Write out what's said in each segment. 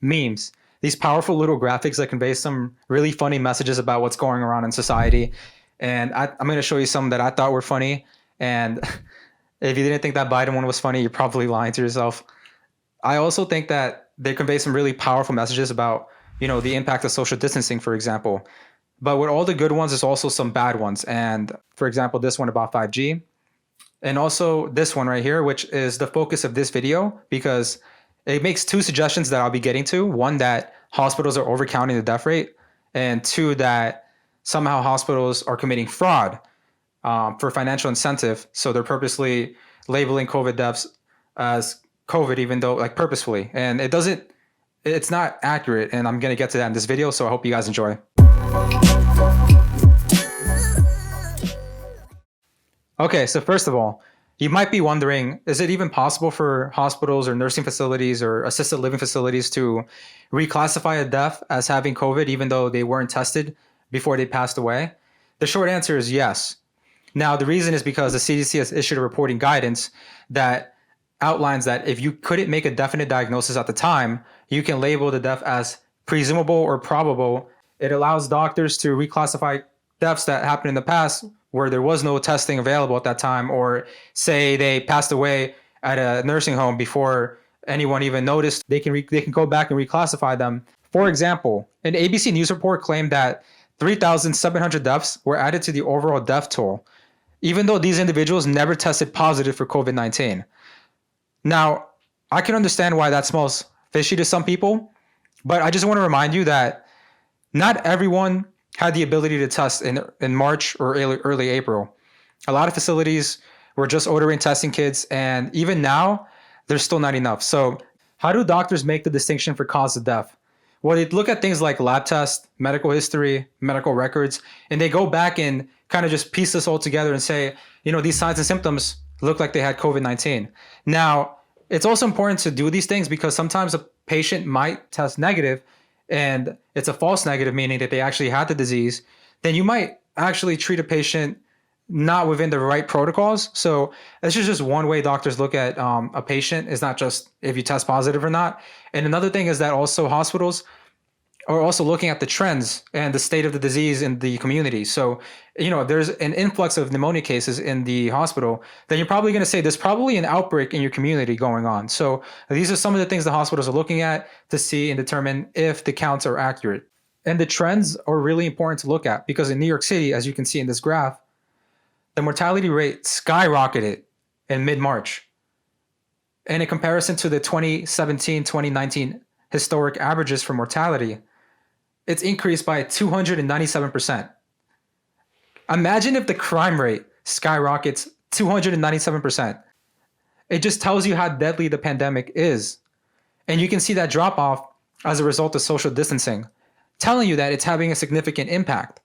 memes, these powerful little graphics that convey some really funny messages about what's going around in society. And I'm going to show you some that I thought were funny. And if you didn't think that Biden one was funny, you're probably lying to yourself. I also think that they convey some really powerful messages about, the impact of social distancing, for example. But with all the good ones, there's also some bad ones. And for example, this one about 5G. And also this one right here, which is the focus of this video, because it makes two suggestions that I'll be getting to. One, that hospitals are overcounting the death rate. And two, that somehow hospitals are committing fraud for financial incentive. So they're purposely labeling COVID deaths as COVID, even though purposefully. And it's not accurate. And I'm going to get to that in this video. So I hope you guys enjoy. Okay, so first of all, you might be wondering, is it even possible for hospitals or nursing facilities or assisted living facilities to reclassify a death as having COVID even though they weren't tested before they passed away? The short answer is yes. Now, the reason is because the CDC has issued a reporting guidance that outlines that if you couldn't make a definite diagnosis at the time, you can label the death as presumable or probable. It allows doctors to reclassify deaths that happened in the past where there was no testing available at that time, or say they passed away at a nursing home before anyone even noticed. They can go back and reclassify them. For example, an ABC News report claimed that 3,700 deaths were added to the overall death toll, even though these individuals never tested positive for COVID-19. Now, I can understand why that smells fishy to some people, but I just want to remind you that not everyone had the ability to test in March or early April. A lot of facilities were just ordering testing kits, and even now, there's still not enough. So how do doctors make the distinction for cause of death? Well, they look at things like lab tests, medical history, medical records, and they go back and kind of just piece this all together and say, these signs and symptoms look like they had COVID-19. Now, it's also important to do these things because sometimes a patient might test negative and it's a false negative, meaning that they actually had the disease. Then you might actually treat a patient not within the right protocols. So this is just one way doctors look at a patient. It's not just if you test positive or not. And another thing is that also hospitals are also looking at the trends and the state of the disease in the community. So, there's an influx of pneumonia cases in the hospital, then you're probably going to say there's probably an outbreak in your community going on. So these are some of the things the hospitals are looking at to see and determine if the counts are accurate. And the trends are really important to look at because in New York City, as you can see in this graph, the mortality rate skyrocketed in mid-March. And in comparison to the 2017, 2019 historic averages for mortality, it's increased by 297%. Imagine if the crime rate skyrockets 297%. It just tells you how deadly the pandemic is. And you can see that drop off as a result of social distancing, telling you that it's having a significant impact.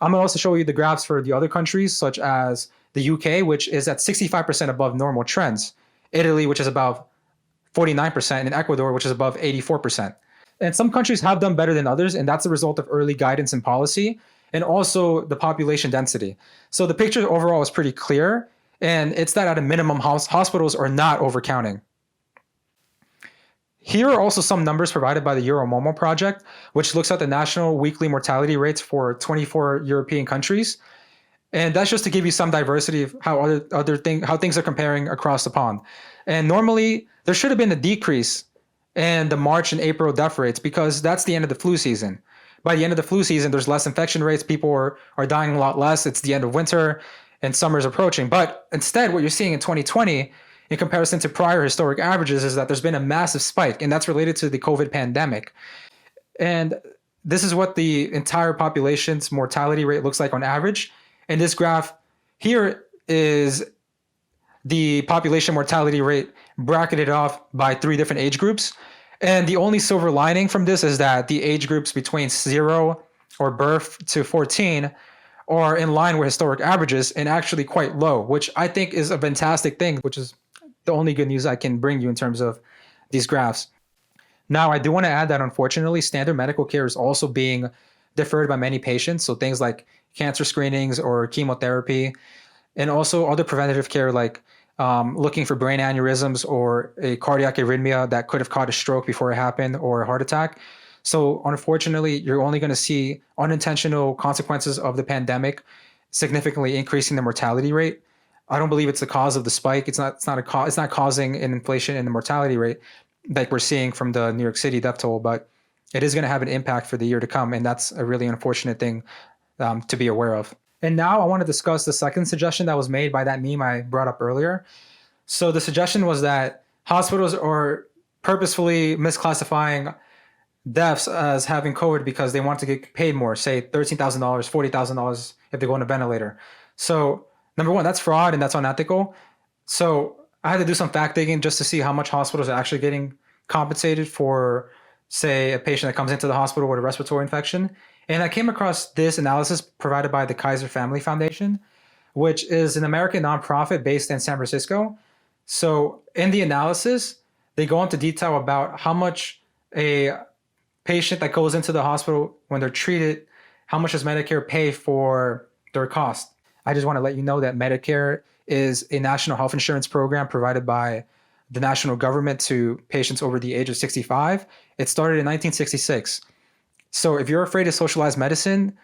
I'm going to also show you the graphs for the other countries, such as the UK, which is at 65% above normal trends, Italy, which is above 49%, and Ecuador, which is above 84%. And some countries have done better than others, and that's a result of early guidance and policy, and also the population density. So the picture overall is pretty clear, and it's that at a minimum, hospitals are not overcounting. Here are also some numbers provided by the Euromomo project, which looks at the national weekly mortality rates for 24 European countries. And that's just to give you some diversity of how how things are comparing across the pond. And normally, there should have been a decrease in the March and April death rates because that's the end of the flu season. By the end of the flu season, there's less infection rates. People are dying a lot less. It's the end of winter and summer's approaching. But instead, what you're seeing in 2020, in comparison to prior historic averages, is that there's been a massive spike, and that's related to the COVID pandemic. And this is what the entire population's mortality rate looks like on average. And this graph here is the population mortality rate bracketed off by 3 different age groups. And the only silver lining from this is that the age groups between 0 or birth to 14 are in line with historic averages and actually quite low, which I think is a fantastic thing, which is the only good news I can bring you in terms of these graphs. Now, I do want to add that unfortunately, standard medical care is also being deferred by many patients. So things like cancer screenings or chemotherapy, and also other preventative care like looking for brain aneurysms or a cardiac arrhythmia that could have caused a stroke before it happened or a heart attack. So unfortunately, you're only going to see unintentional consequences of the pandemic significantly increasing the mortality rate. I don't believe it's the cause of the spike. It's not causing an inflation in the mortality rate like we're seeing from the New York City death toll, but it is going to have an impact for the year to come, and that's a really unfortunate thing to be aware of. And now I want to discuss the second suggestion that was made by that meme I brought up earlier. So the suggestion was that hospitals are purposefully misclassifying deaths as having COVID because they want to get paid more, say $13,000, $40,000 if they go on a ventilator. So number one, that's fraud and that's unethical. So I had to do some fact digging just to see how much hospitals are actually getting compensated for, say, a patient that comes into the hospital with a respiratory infection. And I came across this analysis provided by the Kaiser Family Foundation, which is an American nonprofit based in San Francisco. So in the analysis, they go into detail about how much a patient that goes into the hospital when they're treated, how much does Medicare pay for their cost? I just want to let you know that Medicare is a national health insurance program provided by the national government to patients over the age of 65. It started in 1966. So if you're afraid of socialized medicine,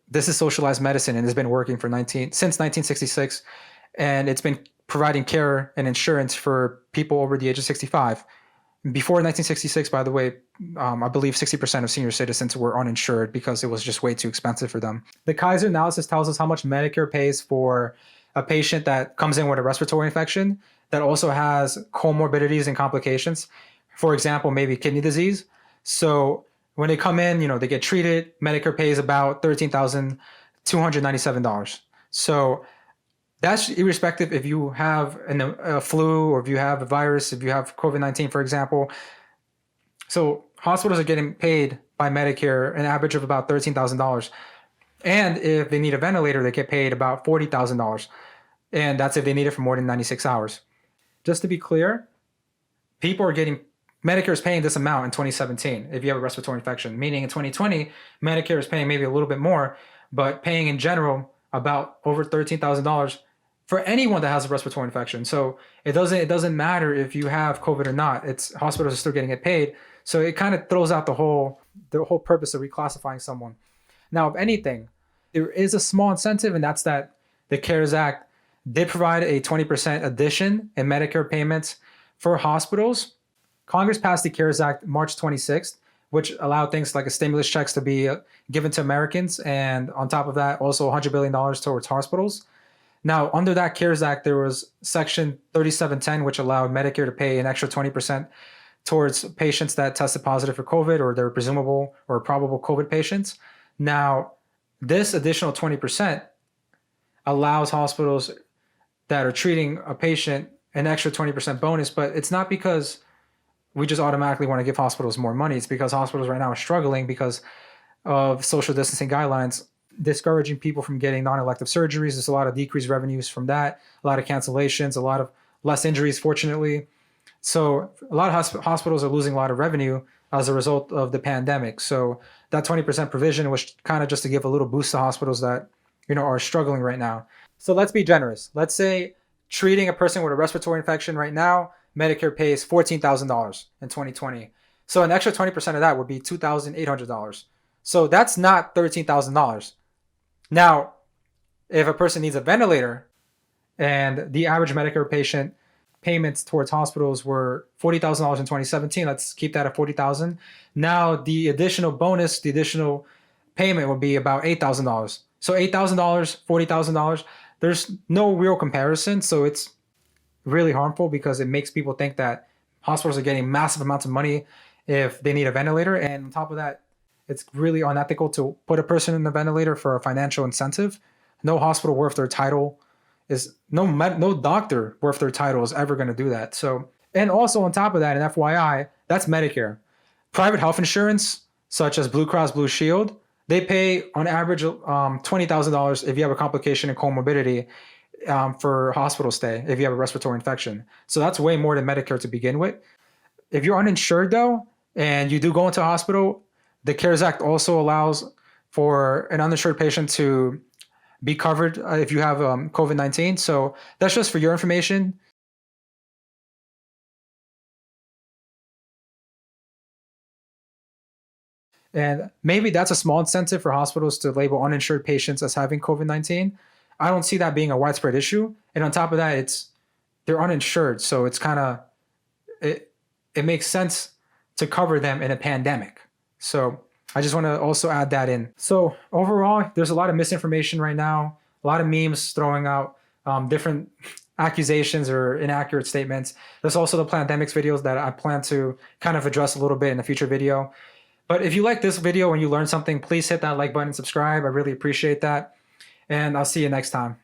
this is socialized medicine and it's been working since 1966, and it's been providing care and insurance for people over the age of 65. Before 1966, by the way, I believe 60% of senior citizens were uninsured because it was just way too expensive for them. The Kaiser analysis tells us how much Medicare pays for a patient that comes in with a respiratory infection that also has comorbidities and complications. For example, maybe kidney disease. So when they come in, they get treated. Medicare pays about $13,297. So that's irrespective if you have a flu or if you have a virus, if you have COVID-19, for example. So hospitals are getting paid by Medicare an average of about $13,000. And if they need a ventilator, they get paid about $40,000. And that's if they need it for more than 96 hours. Just to be clear, Medicare is paying this amount in 2017 if you have a respiratory infection, meaning in 2020, Medicare is paying maybe a little bit more, but paying in general about over $13,000 for anyone that has a respiratory infection. So it doesn't matter if you have COVID or not. Hospitals are still getting it paid. So it kind of throws out the whole purpose of reclassifying someone. Now, if anything, there is a small incentive, and that's that the CARES Act did provide a 20% addition in Medicare payments for hospitals. Congress passed the CARES Act March 26th, which allowed things like a stimulus checks to be given to Americans. And on top of that, also $100 billion towards hospitals. Now, under that CARES Act, there was Section 3710, which allowed Medicare to pay an extra 20% towards patients that tested positive for COVID or they're presumable or probable COVID patients. Now, this additional 20% allows hospitals that are treating a patient an extra 20% bonus, but it's not because we just automatically want to give hospitals more money. It's because hospitals right now are struggling because of social distancing guidelines, discouraging people from getting non-elective surgeries. There's a lot of decreased revenues from that, a lot of cancellations, a lot of less injuries, fortunately. So a lot of hospitals are losing a lot of revenue as a result of the pandemic. So that 20% provision was kind of just to give a little boost to hospitals that, are struggling right now. So let's be generous. Let's say treating a person with a respiratory infection right now, Medicare pays $14,000 in 2020. So an extra 20% of that would be $2,800. So that's not $13,000. Now, if a person needs a ventilator and the average Medicare patient payments towards hospitals were $40,000 in 2017, let's keep that at $40,000. Now the additional bonus, the additional payment would be about $8,000. So $8,000, $40,000, there's no real comparison. So it's really harmful because it makes people think that hospitals are getting massive amounts of money if they need a ventilator. And on top of that, it's really unethical to put a person in a ventilator for a financial incentive. No hospital worth their title no doctor worth their title is ever going to do that. So, and also on top of that, and FYI, that's Medicare. Private health insurance, such as Blue Cross Blue Shield, they pay on average $20,000 if you have a complication and comorbidity for hospital stay if you have a respiratory infection. So that's way more than Medicare to begin with. If you're uninsured though, and you do go into a hospital, the CARES Act also allows for an uninsured patient to be covered if you have COVID-19. So that's just for your information. And maybe that's a small incentive for hospitals to label uninsured patients as having COVID-19. I don't see that being a widespread issue. And on top of that, they're uninsured. So it's kind of, it makes sense to cover them in a pandemic. So I just want to also add that in. So overall, there's a lot of misinformation right now, a lot of memes throwing out different accusations or inaccurate statements. There's also the pandemics videos that I plan to kind of address a little bit in a future video. But if you like this video and you learned something, please hit that like button and subscribe. I really appreciate that. And I'll see you next time.